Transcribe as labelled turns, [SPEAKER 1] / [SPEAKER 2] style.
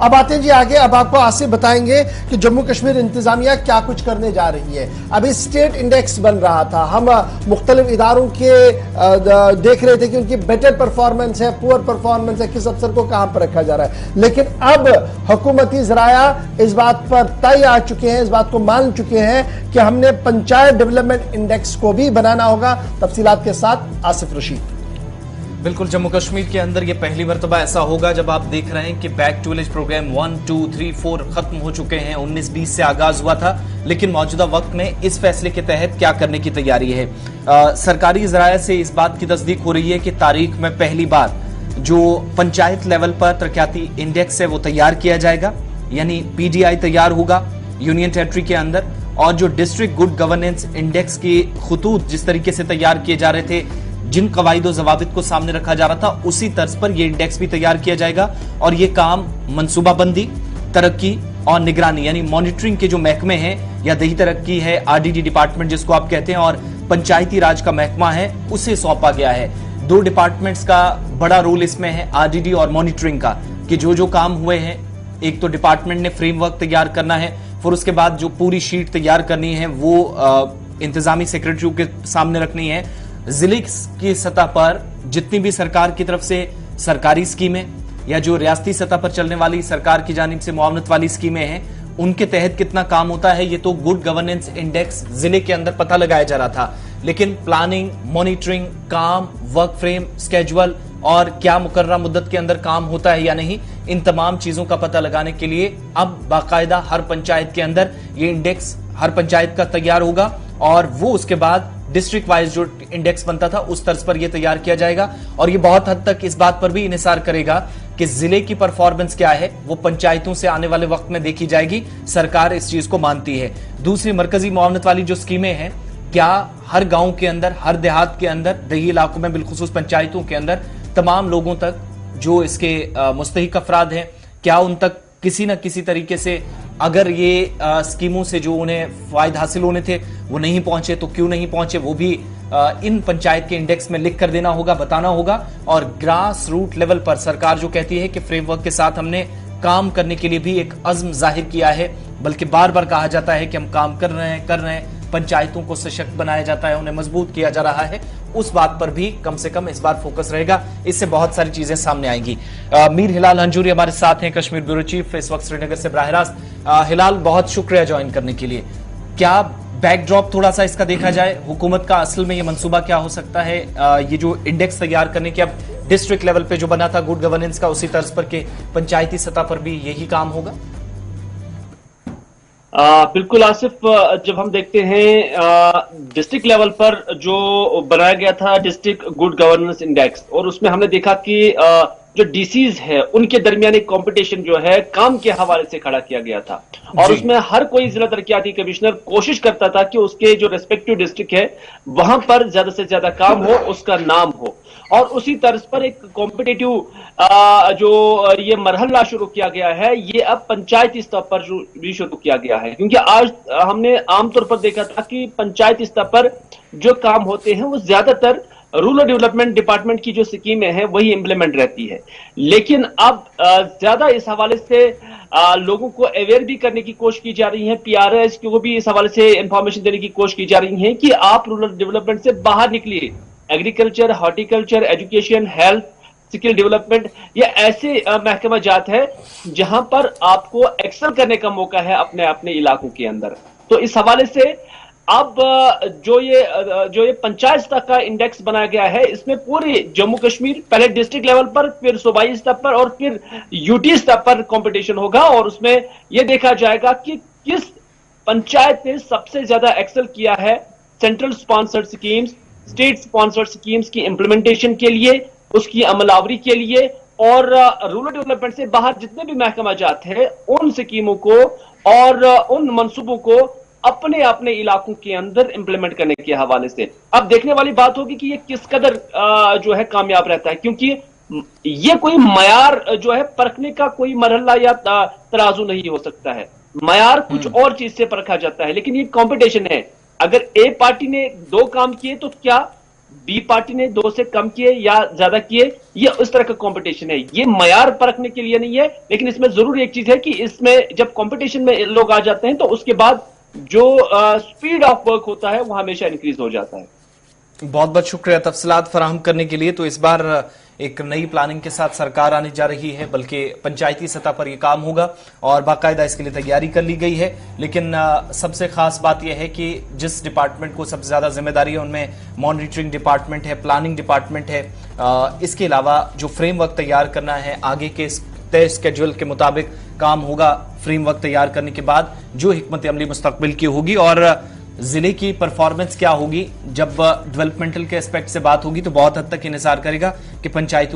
[SPEAKER 1] अब आते हैं जी आगे। अब आपको आसिफ बताएंगे कि जम्मू कश्मीर इंतजामिया क्या कुछ करने जा रही है। अभी स्टेट इंडेक्स बन रहा था, हम मुख्तलिफ इदारों के देख रहे थे कि उनकी बेटर परफॉर्मेंस है, पुअर परफॉर्मेंस है, किस अफसर को कहां पर रखा जा रहा है। लेकिन अब हुकूमती ज़राया इस बात पर तय आ चुके हैं, इस बात को मान चुके हैं कि हमने पंचायत डेवलपमेंट इंडेक्स को भी बनाना होगा। तफसीलात के साथ आसिफ रशीद।
[SPEAKER 2] बिल्कुल, जम्मू कश्मीर के अंदर यह पहली मरतबा ऐसा होगा जब आप देख रहे हैं कि बैक टू विलेज प्रोग्राम 1, 2, 3, 4 खत्म हो चुके हैं। 19-20 से आगाज हुआ था, लेकिन मौजूदा वक्त में इस फैसले के तहत क्या करने की तैयारी है। सरकारी ज़राया से इस बात की तस्दीक हो रही है कि तारीख में पहली बार जो पंचायत लेवल पर तरक्याती इंडेक्स है वो तैयार किया जाएगा, यानी PDI तैयार होगा यूनियन टेरिटरी के अंदर। और जो डिस्ट्रिक्ट गुड गवर्नेंस इंडेक्स के खतूत जिस तरीके से तैयार किए जा रहे थे, जिन कवायद ज़वाबित को सामने रखा जा रहा था, उसी तर्ज पर यह इंडेक्स भी तैयार किया जाएगा। और यह काम मनसूबाबंदी, तरक्की और निगरानी यानी मॉनिटरिंग के जो महकमे हैं, या दही तरक्की है, RDD डिपार्टमेंट जिसको आप कहते हैं, और पंचायती राज का महकमा है, उसे सौंपा गया है। 2 डिपार्टमेंट्स का बड़ा रोल इसमें है, RDD और मॉनिटरिंग का, कि जो काम हुए हैं, एक तो डिपार्टमेंट ने फ्रेमवर्क तैयार करना है, फिर उसके बाद जो पूरी शीट तैयार करनी है वो इंतजामी सेक्रेटरी के सामने रखनी है। जिले की सतह पर जितनी भी सरकार की तरफ से सरकारी स्कीमें या जो रियासती सतह पर चलने वाली सरकार की जानिब से मुआवनत वाली स्कीमें हैं, उनके तहत कितना काम होता है, ये तो गुड गवर्नेंस इंडेक्स जिले के अंदर पता लगाया जा रहा था। लेकिन प्लानिंग, मॉनिटरिंग, काम, वर्क फ्रेम, स्केड्यूल और क्या मुकर्रर मुद्दत के अंदर काम होता है या नहीं, इन तमाम चीजों का पता लगाने के लिए अब बाकायदा हर पंचायत के अंदर ये इंडेक्स हर पंचायत का तैयार होगा, और वो उसके बाद डिस्ट्रिक्ट वाइज जो इंडेक्स बनता था उस तर्ज पर यह तैयार किया जाएगा। और ये बहुत हद तक इस बात पर भी इन्हिसार करेगा कि जिले की परफॉर्मेंस क्या है, वो पंचायतों से आने वाले वक्त में देखी जाएगी। सरकार इस चीज को मानती है। दूसरी मरकजी मुआवनत वाली जो स्कीमें हैं, क्या हर गांव के अंदर, हर देहात के अंदर, दही इलाकों में बिलखुसूस पंचायतों के अंदर तमाम लोगों तक जो इसके मुस्तहिक अफराद हैं, क्या उन तक किसी न किसी तरीके से, अगर ये स्कीमों से जो उन्हें फायदे हासिल होने थे वो नहीं पहुंचे तो क्यों नहीं पहुंचे, वो भी इन पंचायत के इंडेक्स में लिख कर देना होगा, बताना होगा। और ग्रास रूट लेवल पर सरकार जो कहती है कि फ्रेमवर्क के साथ हमने काम करने के लिए भी एक अज़्म जाहिर किया है, बल्कि बार बार कहा जाता है कि हम काम कर रहे हैं, पंचायतों को सशक्त बनाया जाता है, उन्हें मजबूत किया जा रहा है, उस बात पर भी कम से कम इस बार फोकस रहेगा। इससे बहुत सारी चीजें सामने आएंगी। मीर हिलाल हंजूरी हमारे साथ हैं, कश्मीर ब्यूरो चीफ, इस वक्त श्रीनगर से बराह रास्त। हिलाल, बहुत शुक्रिया ज्वाइन करने के लिए। क्या बैकड्रॉप थोड़ा सा इसका देखा जाए, हुकूमत का असल में ये मंसूबा क्या हो सकता है? ये जो इंडेक्स तैयार करने के, अब डिस्ट्रिक्ट लेवल पे जो बना था गुड गवर्नेंस का, उसी तर्ज पर के पंचायती सतह पर भी यही काम होगा?
[SPEAKER 3] बिल्कुल आसिफ, जब हम देखते हैं डिस्ट्रिक्ट लेवल पर जो बनाया गया था डिस्ट्रिक्ट गुड गवर्नेंस इंडेक्स, और उसमें हमने देखा कि जो डीसीज है उनके दरमियान एक कंपटीशन जो है काम के हवाले से खड़ा किया गया था। और उसमें हर कोई जिला तरक्याती कमिश्नर कोशिश करता था कि उसके जो रेस्पेक्टिव डिस्ट्रिक्ट है वहां पर ज्यादा से ज्यादा काम हो, उसका नाम हो। और उसी तर्ज पर एक कॉम्पिटिटिव जो ये मरहला शुरू किया गया है, ये अब पंचायती स्तर पर भी शुरू किया गया है। क्योंकि आज हमने आमतौर पर देखा था कि पंचायती स्तर पर जो काम होते हैं वो ज्यादातर रूरल डेवलपमेंट डिपार्टमेंट की जो स्कीमें हैं वही इंप्लीमेंट रहती है। लेकिन अब ज्यादा इस हवाले से लोगों को अवेयर भी करने की कोशिश की जा रही है, PRS को भी इस हवाले से इंफॉर्मेशन देने की कोशिश की जा रही है कि आप रूरल डेवलपमेंट से बाहर निकलिए। Agriculture, horticulture, education, health, skill development, ये ऐसे महकमा जात है जहां पर आपको एक्सेल करने का मौका है अपने अपने इलाकों के अंदर। तो इस हवाले से अब जो ये पंचायत स्तर का इंडेक्स बनाया गया है, इसमें पूरे जम्मू कश्मीर, पहले डिस्ट्रिक्ट लेवल पर, फिर सूबाई स्तर पर और फिर UT स्तर पर कंपटीशन होगा। और उसमें यह देखा जाएगा कि किस पंचायत ने सबसे ज्यादा एक्सेल किया है central sponsored schemes, state sponsored schemes की इंप्लीमेंटेशन के लिए, उसकी अमलावरी के लिए, और रूरल डेवलपमेंट से बाहर जितने भी महकमा जाते हैं उन स्कीमों को और उन मंसूबों को अपने अपने इलाकों के अंदर इंप्लीमेंट करने के हवाले से। अब देखने वाली बात होगी कि ये किस कदर जो है कामयाब रहता है, क्योंकि ये कोई मयार जो है परखने का कोई मरहला या तराजू नहीं हो सकता है। मयार कुछ और चीज से परखा जाता है, लेकिन ये कंपटीशन है। अगर ए पार्टी ने 2 काम किए तो क्या बी पार्टी ने 2 से कम किए या ज्यादा किए, ये उस तरह का कंपटीशन है। ये मयार परखने के लिए नहीं है, लेकिन इसमें जरूर एक चीज है कि इसमें जब कंपटीशन में लोग आ जाते हैं तो उसके बाद जो स्पीड ऑफ वर्क होता है वो हमेशा इंक्रीज हो जाता है।
[SPEAKER 2] बहुत बहुत शुक्रिया तफसीलात फराहम करने के लिए। तो इस बार एक नई प्लानिंग के साथ सरकार आने जा रही है, बल्कि पंचायती सतह पर यह काम होगा और बाकायदा इसके लिए तैयारी कर ली गई है। लेकिन सबसे खास बात यह है कि जिस डिपार्टमेंट को सबसे ज्यादा जिम्मेदारी है उनमें मॉनिटरिंग डिपार्टमेंट है, प्लानिंग डिपार्टमेंट है। इसके अलावा जो फ्रेमवर्क तैयार करना है, आगे के तय स्केड्यूल के मुताबिक काम होगा। फ्रेमवर्क तैयार करने के बाद जो हिकमत अमली मुस्तकबिल की होगी और जिले की परफॉर्मेंस क्या होगी, जब डेवलपमेंटल के एस्पेक्ट से बात होगी तो बहुत हद तक इंतजार करेगा कि पंचायतों